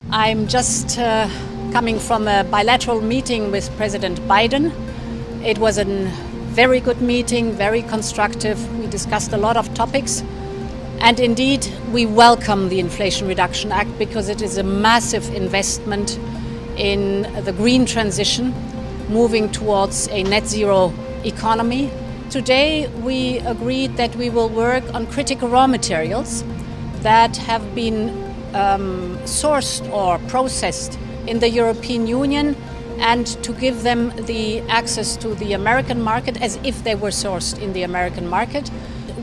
I'm just coming from a bilateral meeting with President Biden. It was a very good meeting, very constructive. We discussed a lot of topics. And indeed, we welcome the Inflation Reduction Act because it is a massive investment in the green transition, moving towards a net zero economy. Today, we agreed that we will work on critical raw materials that have been sourced or processed in the European Union and to give them the access to the American market as if they were sourced in the American market.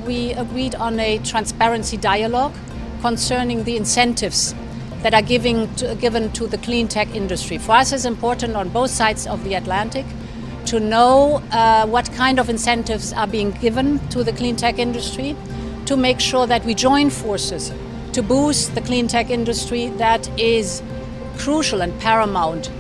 We agreed on a transparency dialogue concerning the incentives that are given to the clean tech industry. For us, it's important on both sides of the Atlantic to know what kind of incentives are being given to the clean tech industry, to make sure that we join forces to boost the clean tech industry that is crucial and paramount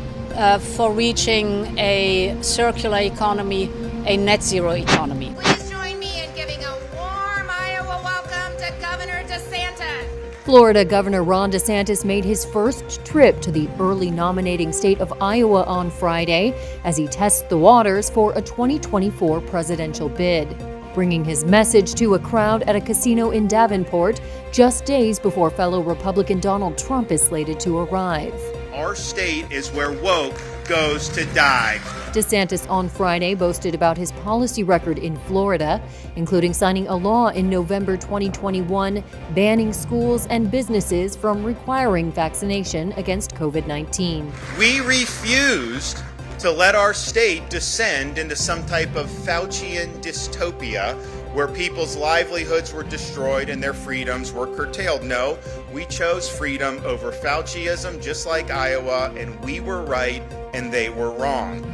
for reaching a circular economy, a net zero economy. Please join me in giving a warm Iowa welcome to Governor DeSantis. Florida Governor Ron DeSantis made his first trip to the early nominating state of Iowa on Friday as he tests the waters for a 2024 presidential bid, bringing his message to a crowd at a casino in Davenport just days before fellow Republican Donald Trump is slated to arrive. Our state is where woke goes to die. DeSantis on Friday boasted about his policy record in Florida, including signing a law in November 2021 banning schools and businesses from requiring vaccination against COVID-19. We refused to let our state descend into some type of Faucian dystopia where people's livelihoods were destroyed and their freedoms were curtailed. No, we chose freedom over Fauciism, just like Iowa, and we were right and they were wrong.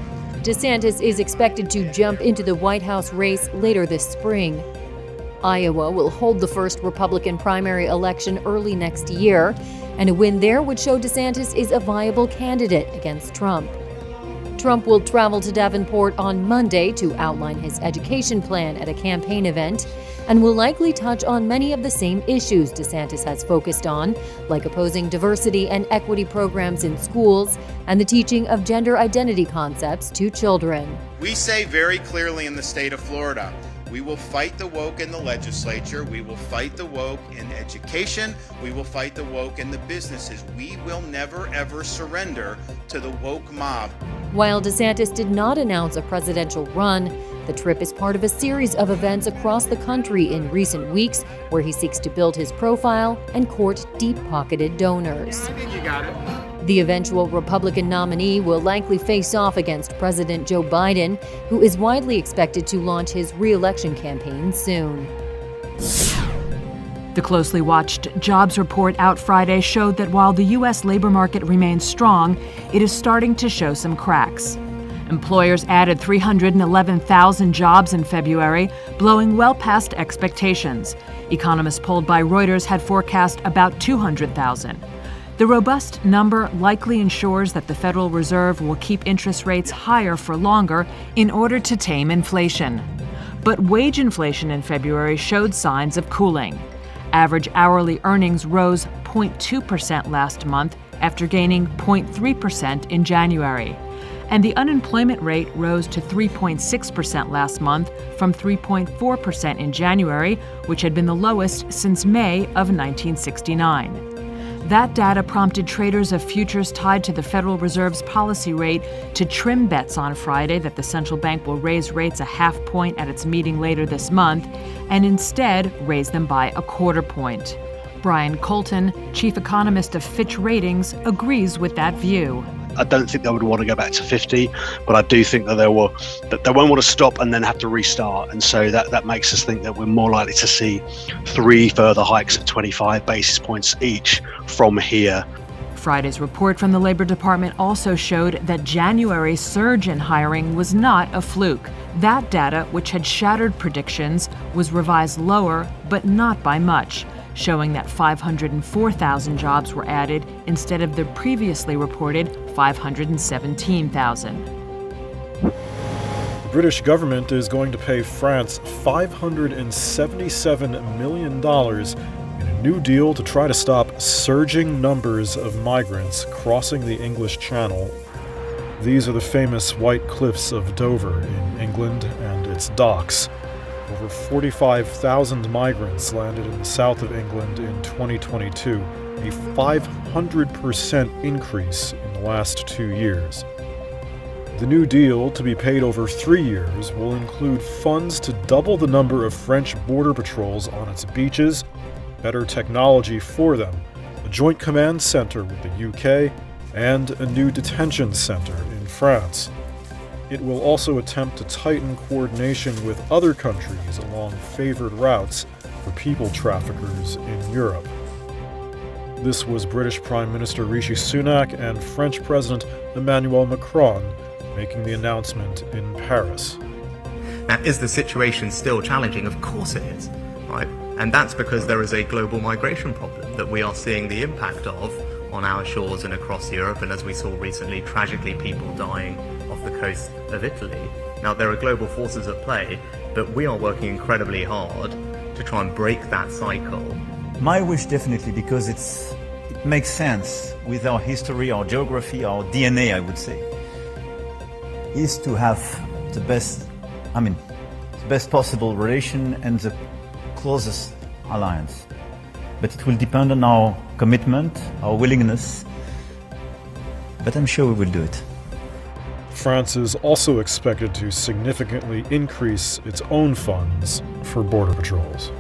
DeSantis is expected to jump into the White House race later this spring. Iowa will hold the first Republican primary election early next year, and a win there would show DeSantis is a viable candidate against Trump. Trump will travel to Davenport on Monday to outline his education plan at a campaign event and will likely touch on many of the same issues DeSantis has focused on, like opposing diversity and equity programs in schools and the teaching of gender identity concepts to children. We say very clearly in the state of Florida, we will fight the woke in the legislature. We will fight the woke in education. We will fight the woke in the businesses. We will never, ever surrender to the woke mob. While DeSantis did not announce a presidential run, the trip is part of a series of events across the country in recent weeks where he seeks to build his profile and court deep-pocketed donors. I think you got it. The eventual Republican nominee will likely face off against President Joe Biden, who is widely expected to launch his re-election campaign soon. The closely watched jobs report out Friday showed that while the U.S. labor market remains strong, it is starting to show some cracks. Employers added 311,000 jobs in February, blowing well past expectations. Economists polled by Reuters had forecast about 200,000. The robust number likely ensures that the Federal Reserve will keep interest rates higher for longer in order to tame inflation. But wage inflation in February showed signs of cooling. Average hourly earnings rose 0.2% last month after gaining 0.3% in January. And the unemployment rate rose to 3.6% last month from 3.4% in January, which had been the lowest since May of 1969. That data prompted traders of futures tied to the Federal Reserve's policy rate to trim bets on Friday that the central bank will raise rates a half point at its meeting later this month, and instead raise them by a quarter point. Brian Colton, chief economist of Fitch Ratings, agrees with that view. I don't think they would want to go back to 50, but I do think that they won't want to stop and then have to restart. And so that makes us think that we're more likely to see 3 further hikes of 25 basis points each from here. Friday's report from the Labor Department also showed that January's surge in hiring was not a fluke. That data, which had shattered predictions, was revised lower, but not by much, showing that 504,000 jobs were added instead of the previously reported 517,000. British government is going to pay France $577 million in a new deal to try to stop surging numbers of migrants crossing the English Channel. These are the famous White Cliffs of Dover in England and its docks. Over 45,000 migrants landed in the south of England in 2022, a 500% increase in the last 2 years. The new deal, to be paid over 3 years, will include funds to double the number of French border patrols on its beaches, better technology for them, a joint command center with the UK, and a new detention center in France. It will also attempt to tighten coordination with other countries along favored routes for people traffickers in Europe. This was British Prime Minister Rishi Sunak and French President Emmanuel Macron making the announcement in Paris. Now, is the situation still challenging? Of course it is, right? And that's because there is a global migration problem that we are seeing the impact of on our shores and across Europe, and as we saw recently, tragically people dying off the coast of Italy. Now, there are global forces at play, but we are working incredibly hard to try and break that cycle. My wish, definitely, because it makes sense with our history, our geography, our DNA, I would say, is to have the best possible relation and the closest alliance. But it will depend on our commitment, our willingness, but I'm sure we will do it. France is also expected to significantly increase its own funds for border patrols.